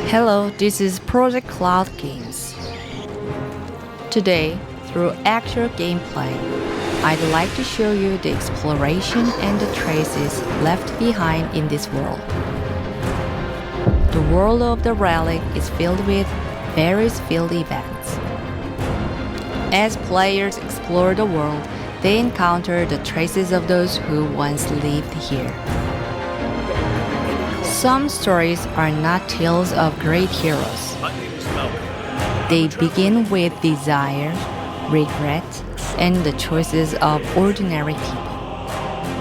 Hello, this is Project Cloud Games. Today, through actual gameplay, I'd like to show you the exploration and the traces left behind in this world. The world of the Relic is filled with various field events. As players explore the world, they encounter the traces of those who once lived here. Some stories are not tales of great heroes. They begin with desire, regret, and the choices of ordinary people.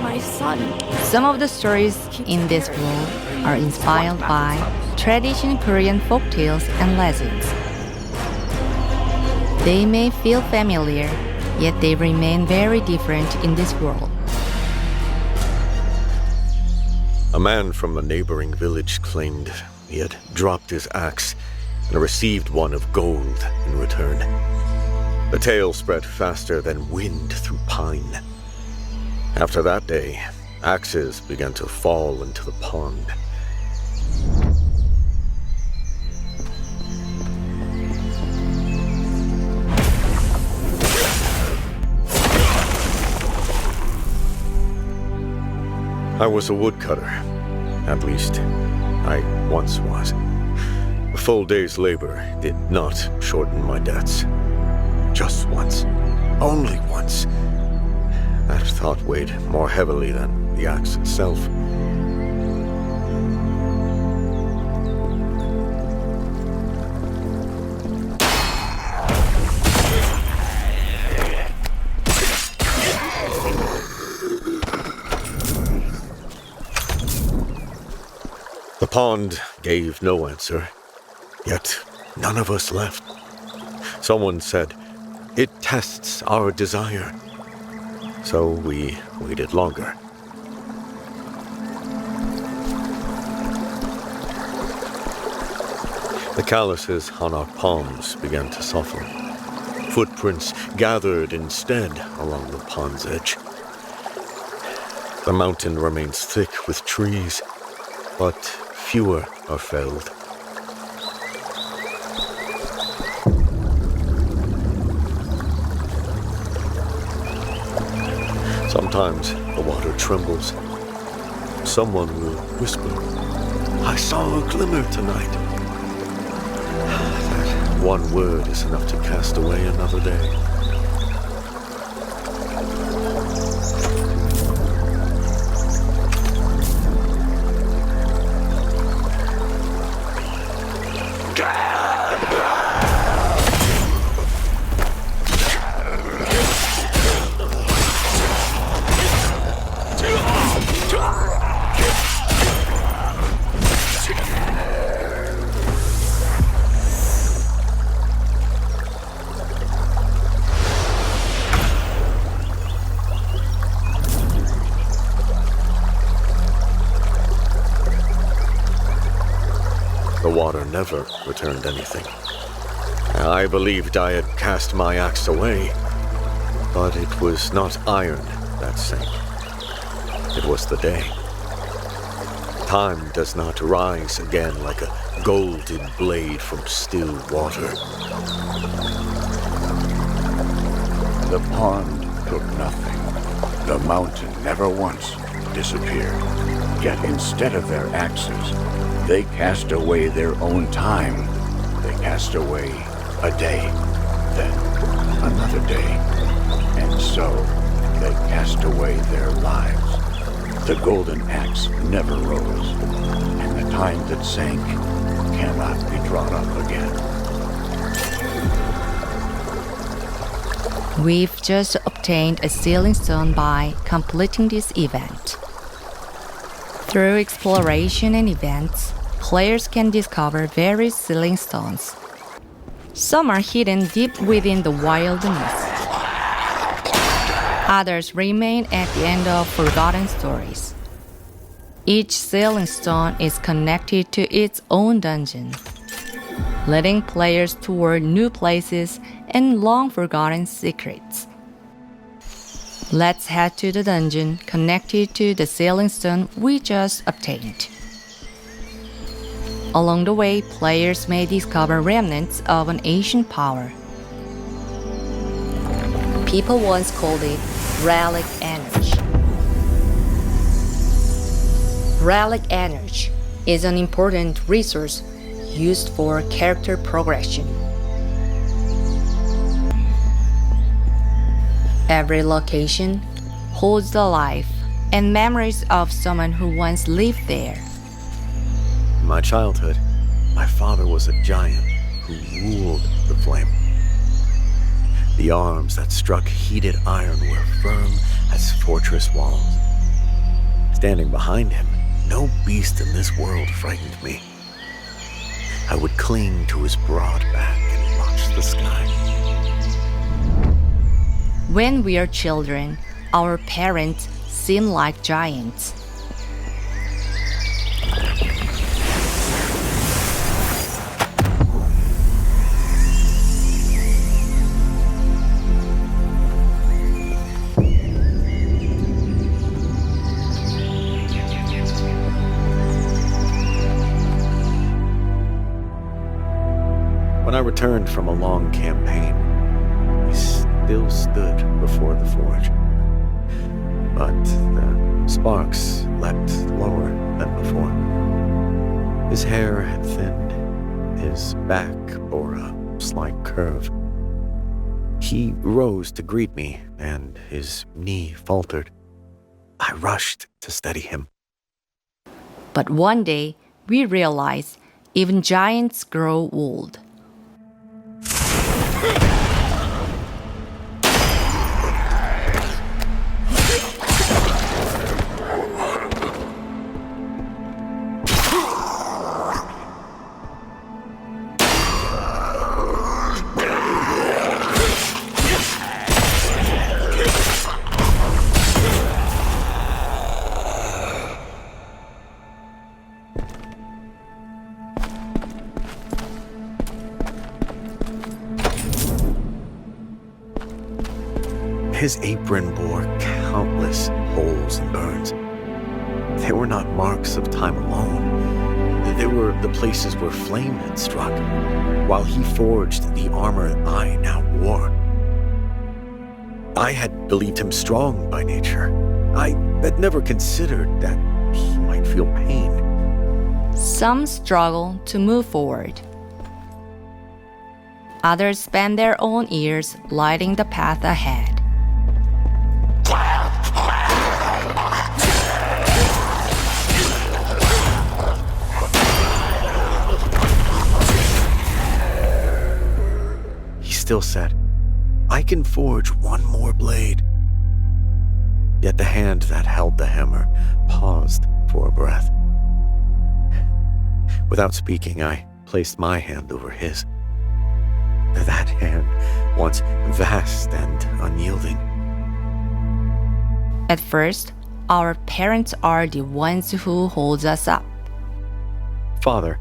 My son. Some of the stories in this world are inspired by traditional Korean folktales and legends. They may feel familiar, yet they remain very different in this world. A man from a neighboring village claimed he had dropped his axe and received one of gold in return. The tale spread faster than wind through pine. After that day, axes began to fall into the pond. I was a woodcutter. At least, I once was. A full day's labor did not shorten my debts. Just once. Only once. That thought weighed more heavily than the axe itself. The pond gave no answer, yet none of us left. Someone said, "It tests our desire." So we waited longer. The calluses on our palms began to soften. Footprints gathered instead along the pond's edge. The mountain remains thick with trees, but fewer are felled. Sometimes the water trembles. Someone will whisper, "I saw a glimmer tonight." That one word is enough to cast away another day. The water never returned anything. I believed I had cast my axe away, but it was not iron that sank. It was the day. Time does not rise again like a golden blade from still water. The pond took nothing. The mountain never once disappeared. Yet instead of their axes, they cast away their own time. They cast away a day, then another day. And so they cast away their lives. The golden axe never rose, and the time that sank cannot be drawn up again. We've just obtained a sealing stone by completing this event. Through exploration and events, players can discover various sealing stones. Some are hidden deep within the wilderness. Others remain at the end of forgotten stories. Each sealing stone is connected to its own dungeon. letting players tour new places and long-forgotten secrets. Let's head to the dungeon connected to the sealing stone we just obtained. Along the way, players may discover remnants of an ancient power. People once called it Relic energy. Relic energy is an important resource used for character progression. Every location holds the life and memories of someone who once lived there. In my childhood, my father was a giant who ruled the flame. The arms that struck heated iron were firm as fortress walls. Standing behind him, no beast in this world frightened me. I would cling to his broad back and watch the sky. When we are children, our parents seem like giants. When I returned from a long campaign, he still stood before the forge. But the sparks leapt lower than before. His hair had thinned, his back bore a slight curve. He rose to greet me, and his knee faltered. I rushed to steady him. But one day, we realized even giants grow old. His apron bore countless holes and burns. They were not marks of time alone. They were the places where flame had struck, while he forged the armor I now wore. I had believed him strong by nature. I had never considered that he might feel pain. Some struggle to move forward. Others spend their own years lighting the path ahead. He still said, "I can forge one more blade." Yet the hand that held the hammer paused for a breath. Without speaking, I placed my hand over his. That hand, once vast and unyielding. At first, our parents are the ones who hold us up. "Father,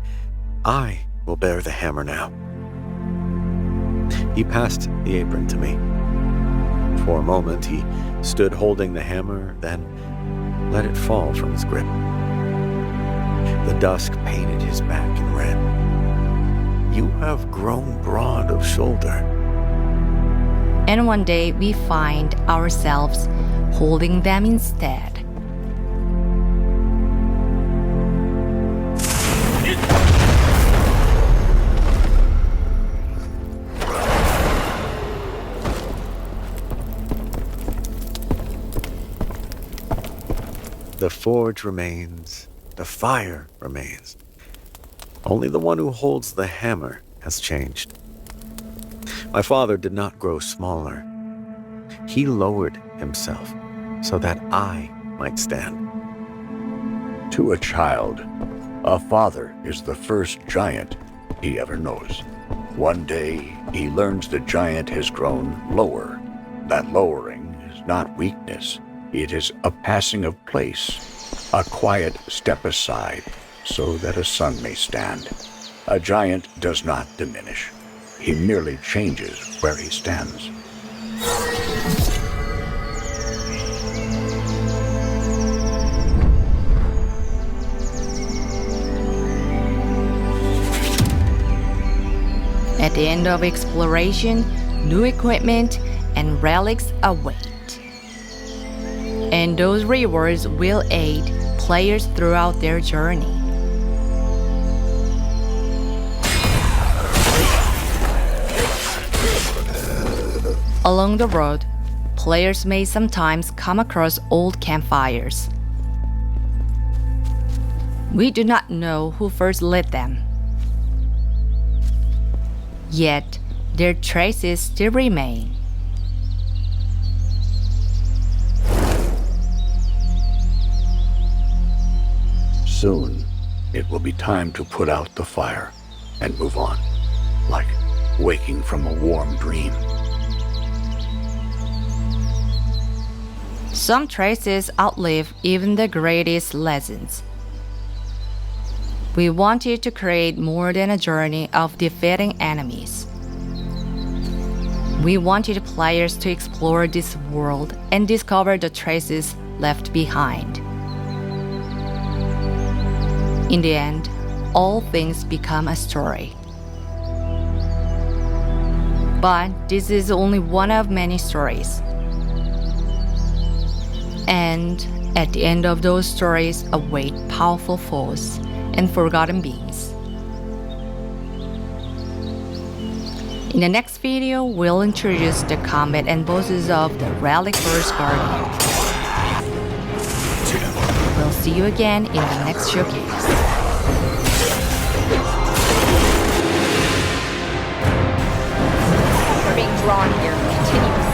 I will bear the hammer now." He passed the apron to me. For a moment, he stood holding the hammer, then let it fall from his grip. The dusk painted his back in red. "You have grown broad of shoulder." And one day we find ourselves holding them instead. The forge remains, the fire remains. Only the one who holds the hammer has changed. My father did not grow smaller. He lowered himself so that I might stand. To a child, a father is the first giant he ever knows. One day, he learns the giant has grown lower. That lowering is not weakness. It is a passing of place, a quiet step aside so that a son may stand. A giant does not diminish. He merely changes where he stands. At the end of exploration, new equipment and relics await. And those rewards will aid players throughout their journey. Along the road, players may sometimes come across old campfires. We do not know who first lit them. Yet, their traces still remain. Soon, it will be time to put out the fire and move on, like waking from a warm dream. Some traces outlive even the greatest legends. We wanted to create more than a journey of defeating enemies. We wanted players to explore this world and discover the traces left behind. In the end, all things become a story. But this is only one of many stories. And at the end of those stories await powerful foes and forgotten beings. In the next video, we'll introduce the combat and bosses of the Relic First Guardian. We'll see you again in the next showcase. We're being drawn here continuously.